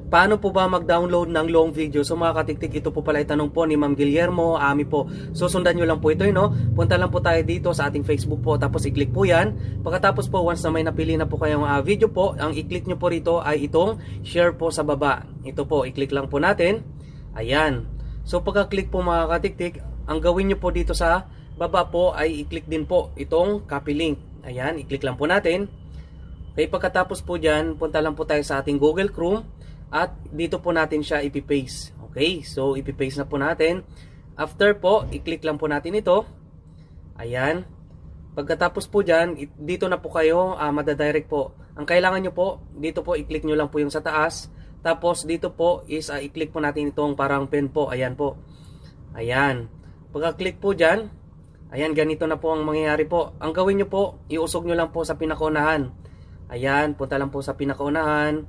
Paano po ba mag-download ng long video? So mga katiktik, ito po pala itanong po ni Ma'am Guillermo, Ami po. So sundan nyo lang po ito, no? Punta lang po tayo dito sa ating Facebook po, tapos i-click po yan. Pagkatapos po, once na may napili na po kayong video po, ang i-click nyo po rito ay itong share po sa baba. Ito po, i-click lang po natin. Ayan. So pagka-click po mga katiktik, ang gawin nyo po dito sa baba po ay i-click din po itong copy link. Ayan, i-click lang po natin. Okay, pagkatapos po dyan, punta lang po tayo sa ating Google Chrome. At dito po natin siya ipipaste. Okay, so ipipaste na po natin. After po, i-click lang po natin ito. Ayan. Pagkatapos po dyan, dito na po kayo madadirect po. Ang kailangan nyo po, dito po i-click nyo lang po yung sa taas. Tapos dito po is i-click po natin itong parang pen po. Ayan po. Ayan. Pagka-click po dyan, ayan, ganito na po ang mangyayari po. Ang gawin nyo po, iusog nyo lang po sa pinakaunahan. Ayan, punta lang po sa pinakaunahan.